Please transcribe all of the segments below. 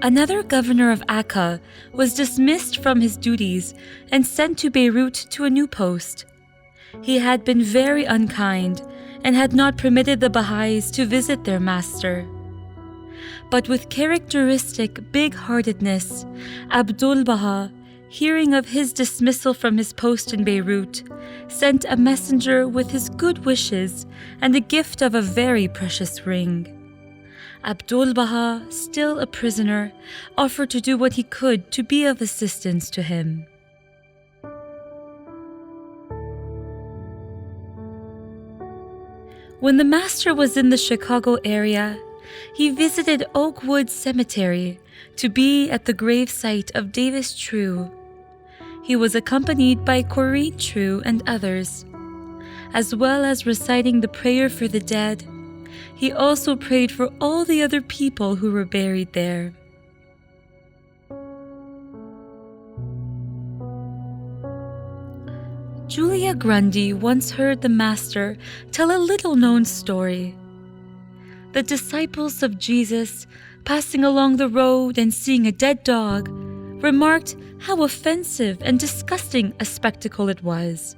Another governor of Akka was dismissed from his duties and sent to Beirut to a new post. He had been very unkind and had not permitted the Baha'is to visit their master. But with characteristic big-heartedness, ʻAbdu'l-Bahá, hearing of his dismissal from his post in Beirut, sent a messenger with his good wishes and a gift of a very precious ring. ʻAbdu'l-Bahá, still a prisoner, offered to do what he could to be of assistance to him. When the master was in the Chicago area, he visited Oakwood Cemetery to be at the gravesite of Davis True. He was accompanied by Corrine True and others. As well as reciting the prayer for the dead, he also prayed for all the other people who were buried there. Julia Grundy once heard the master tell a little-known story. The disciples of Jesus, passing along the road and seeing a dead dog, remarked how offensive and disgusting a spectacle it was.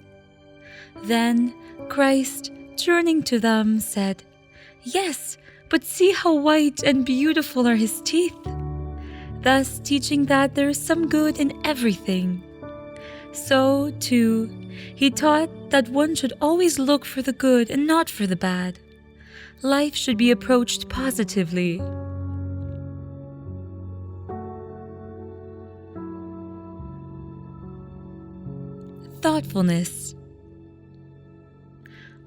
Then Christ, turning to them, said, "Yes, but see how white and beautiful are his teeth," thus teaching that there is some good in everything. So, too, he taught that one should always look for the good and not for the bad. Life should be approached positively. Thoughtfulness.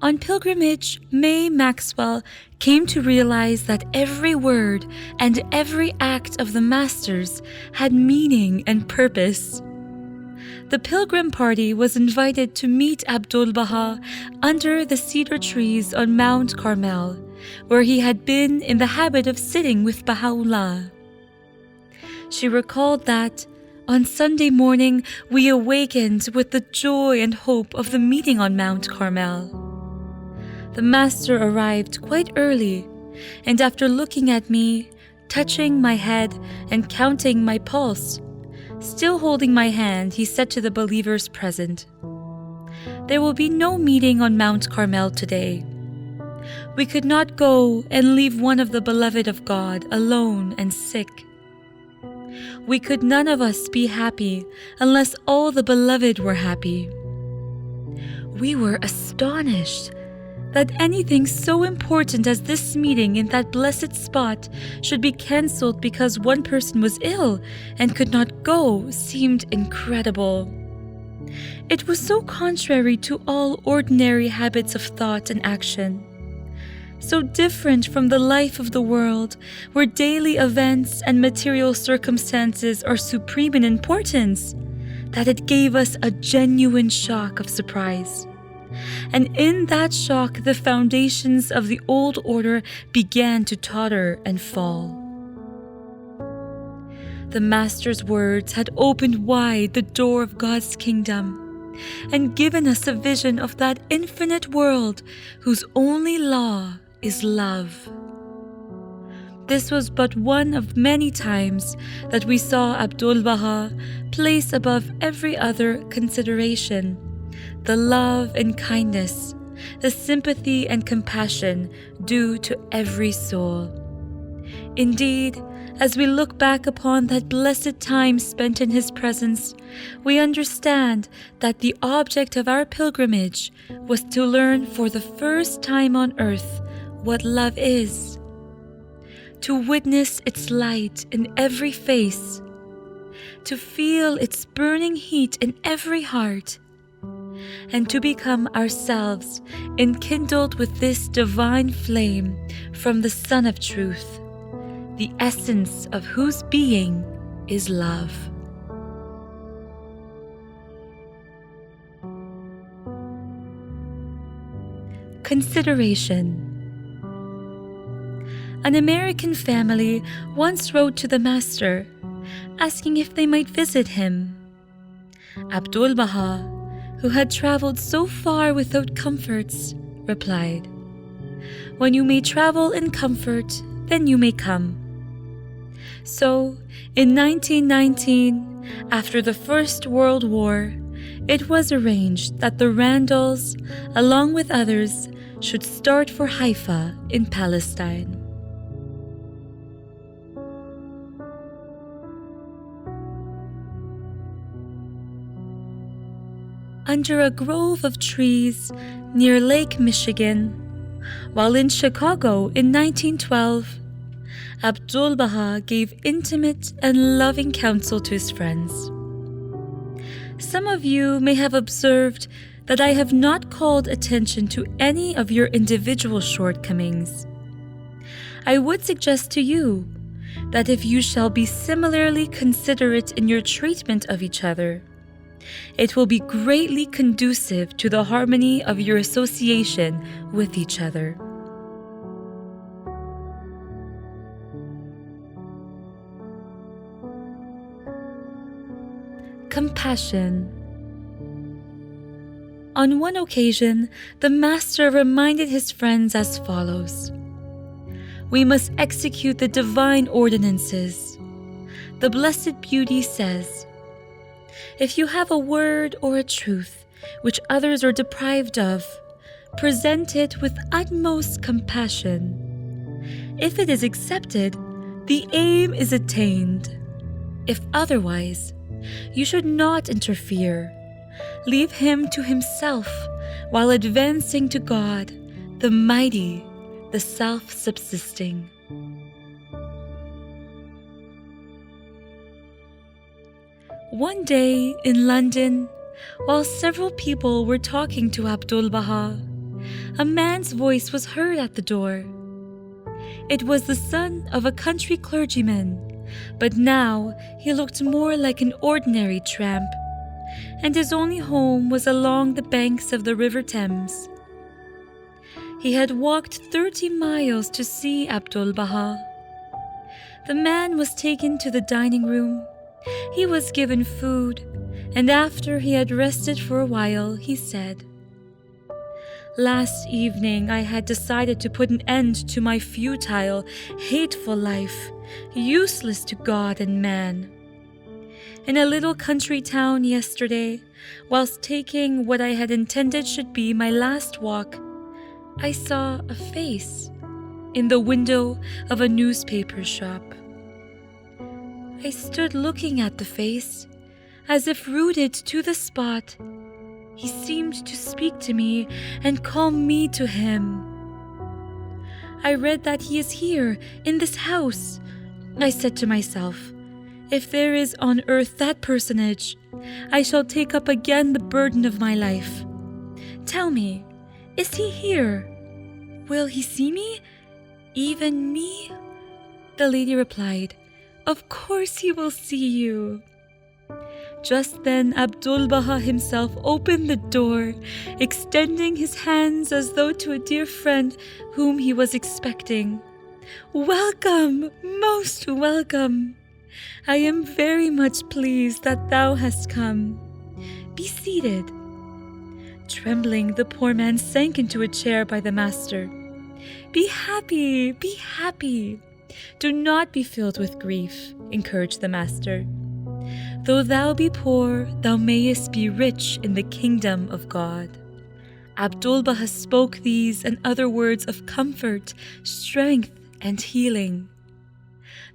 On pilgrimage, May Maxwell came to realize that every word and every act of the masters had meaning and purpose. The pilgrim party was invited to meet ʻAbdu'l-Bahá under the cedar trees on Mount Carmel, where he had been in the habit of sitting with Baha'u'llah. She recalled that, on Sunday morning, we awakened with the joy and hope of the meeting on Mount Carmel. The master arrived quite early, and after looking at me, touching my head and counting my pulse, still holding my hand, he said to the believers present, "There will be no meeting on Mount Carmel today. We could not go and leave one of the beloved of God alone and sick. We could none of us be happy unless all the beloved were happy." We were astonished that anything so important as this meeting in that blessed spot should be cancelled because one person was ill and could not go seemed incredible. It was so contrary to all ordinary habits of thought and action, so different from the life of the world, where daily events and material circumstances are supreme in importance, that it gave us a genuine shock of surprise. And in that shock, the foundations of the old order began to totter and fall. The Master's words had opened wide the door of God's kingdom and given us a vision of that infinite world whose only law is love. This was but one of many times that we saw ʻAbdu'l-Bahá place above every other consideration the love and kindness, the sympathy and compassion due to every soul. Indeed, as we look back upon that blessed time spent in his presence, we understand that the object of our pilgrimage was to learn for the first time on earth what love is, to witness its light in every face, to feel its burning heat in every heart, and to become ourselves enkindled with this divine flame from the Sun of Truth, the essence of whose being is love. Consideration. An American family once wrote to the Master, asking if they might visit him. ʻAbdu'l-Bahá, who had traveled so far without comforts, replied, "When you may travel in comfort, then you may come. So, in 1919, after the First World War, it was arranged that the Randalls, along with others, should start for Haifa in Palestine. Under a grove of trees near Lake Michigan, while in Chicago in 1912, ʻAbdu'l-Bahá gave intimate and loving counsel to his friends. Some of you may have observed that I have not called attention to any of your individual shortcomings. I would suggest to you that if you shall be similarly considerate in your treatment of each other, it will be greatly conducive to the harmony of your association with each other. Compassion. On one occasion, the Master reminded his friends as follows: "We must execute the divine ordinances. The Blessed Beauty says, 'If you have a word or a truth which others are deprived of, present it with utmost compassion. If it is accepted, the aim is attained. If otherwise, you should not interfere. Leave him to himself while advancing to God, the mighty, the self-subsisting.'" One day in London, while several people were talking to ʻAbdu'l-Bahá, a man's voice was heard at the door. It was the son of a country clergyman, but now he looked more like an ordinary tramp, and his only home was along the banks of the River Thames. He had walked 30 miles to see ʻAbdu'l-Bahá. The man was taken to the dining room. He was given food, and after he had rested for a while, he said, "Last evening I had decided to put an end to my futile, hateful life, useless to God and man. In a little country town yesterday, whilst taking what I had intended should be my last walk, I saw a face in the window of a newspaper shop. I stood looking at the face, as if rooted to the spot. He seemed to speak to me and call me to him. I read that he is here, in this house. I said to myself, if there is on earth that personage, I shall take up again the burden of my life. Tell me, is he here? Will he see me? Even me?" The lady replied, "Of course he will see you." Just then ʻAbdu'l-Bahá himself opened the door, extending his hands as though to a dear friend whom he was expecting. "Welcome, most welcome. I am very much pleased that thou hast come. Be seated." Trembling, the poor man sank into a chair by the master. Be happy. Do not be filled with grief," encouraged the master. "Though thou be poor, thou mayest be rich in the kingdom of God." ʻAbdu'l-Bahá spoke these and other words of comfort, strength, and healing.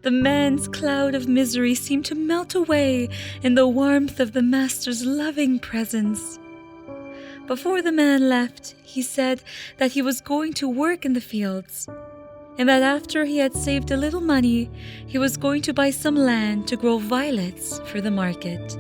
The man's cloud of misery seemed to melt away in the warmth of the master's loving presence. Before the man left, he said that he was going to work in the fields, and that after he had saved a little money, he was going to buy some land to grow violets for the market.